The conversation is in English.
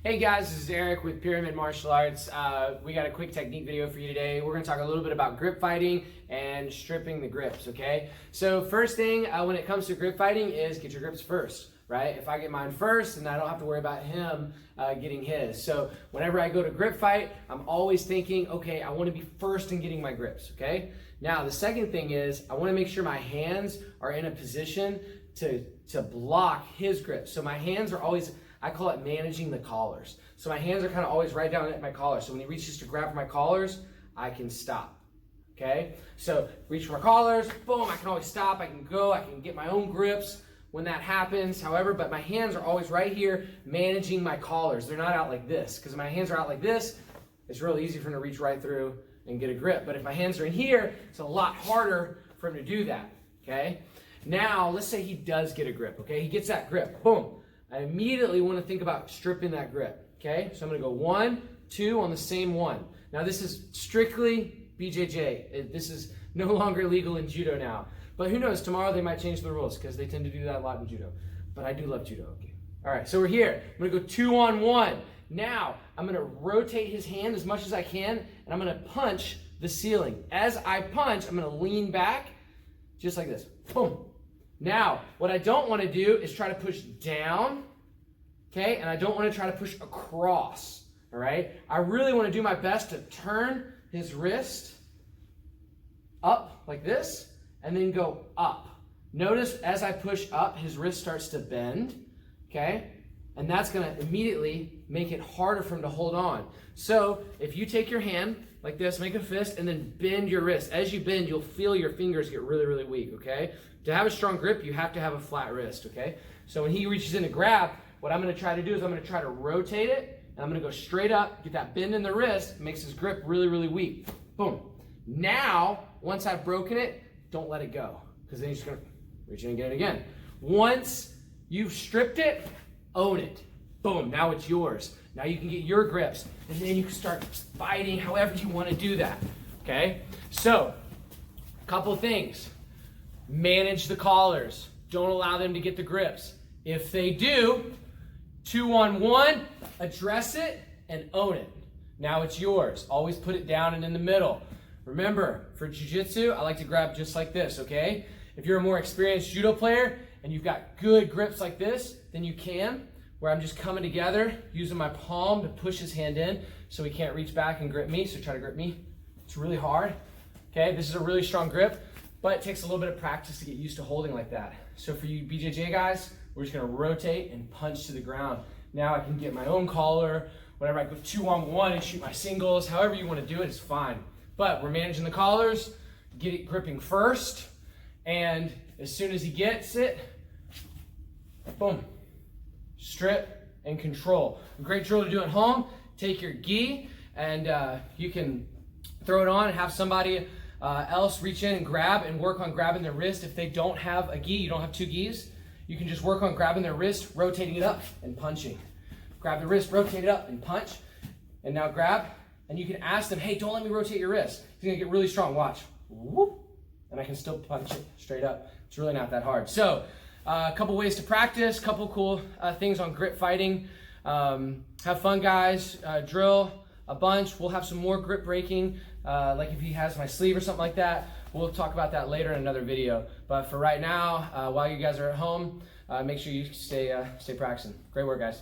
Hey guys, this is Eric with Pyramid Martial Arts. We got a quick technique video for you today. We're going to talk a little bit about grip fighting and stripping the grips, okay? So first thing when it comes to grip fighting is get your grips first, right? If I get mine first, then I don't have to worry about him getting his. So whenever I go to grip fight, I'm always thinking, okay, I want to be first in getting my grips, okay? Now the second thing is I want to make sure my hands are in a position to block his grip. So my hands are always, I call it managing the collars. So my hands are kind of always right down at my collar. So when he reaches to grab for my collars, I can stop, okay? So reach for my collars, boom, I can always stop, I can go, I can get my own grips when that happens. However, but my hands are always right here managing my collars. They're not out like this, because if my hands are out like this, it's real easy for him to reach right through and get a grip. But if my hands are in here, it's a lot harder for him to do that, okay? Now, let's say he does get a grip, okay? He gets that grip, boom. I immediately want to think about stripping that grip, okay? So I'm going to go 1, 2 on the same one. Now this is strictly BJJ. This is no longer legal in judo now. But who knows, tomorrow they might change the rules because they tend to do that a lot in judo. But I do love judo, okay? All right, so we're here. I'm going to go 2 on 1. Now, I'm going to rotate his hand as much as I can, and I'm going to punch the ceiling. As I punch, I'm going to lean back just like this. Boom. Now, what I don't want to do is try to push down, okay? And I don't want to try to push across, all right? I really want to do my best to turn his wrist up like this and then go up. Notice as I push up, his wrist starts to bend, okay? And that's going to immediately make it harder for him to hold on. So if you take your hand like this, make a fist, and then bend your wrist. As you bend, you'll feel your fingers get really, really weak, okay? To have a strong grip, you have to have a flat wrist, okay? So when he reaches in to grab, what I'm going to try to do is I'm going to try to rotate it, and I'm going to go straight up, get that bend in the wrist, makes his grip really, really weak. Boom. Now, once I've broken it, don't let it go, because then you're just going to reach in and get it again. Once you've stripped it, own it. Boom, now it's yours. Now you can get your grips, and then you can start fighting however you want to do that, okay? So, a couple things. Manage the collars. Don't allow them to get the grips. If they do, 2 on 1, address it and own it. Now it's yours. Always put it down and in the middle. Remember, for Jiu-Jitsu, I like to grab just like this, okay? If you're a more experienced judo player and you've got good grips like this, then you can, where I'm just coming together, using my palm to push his hand in so he can't reach back and grip me. So try to grip me. It's really hard, okay? This is a really strong grip, but it takes a little bit of practice to get used to holding like that. So for you BJJ guys, we're just gonna rotate and punch to the ground. Now I can get my own collar, whenever I go 2 on 1 and shoot my singles, however you wanna do it is fine. But we're managing the collars, get it gripping first, and as soon as he gets it, boom, strip and control. A great drill to do at home, take your gi and you can throw it on and have somebody else reach in and grab and work on grabbing their wrist. If they don't have a gi, you don't have 2 gis, you can just work on grabbing their wrist, rotating it up and punching. Grab the wrist, rotate it up and punch, and now grab, and you can ask them, hey, don't let me rotate your wrist. He's gonna get really strong, watch. Whoop, and I can still punch it straight up. It's really not that hard. So, a couple ways to practice, couple cool things on grip fighting. Have fun, guys. Drill a bunch. We'll have some more grip breaking, like if he has my sleeve or something like that. We'll talk about that later in another video. But for right now, while you guys are at home, make sure you stay practicing. Great work, guys.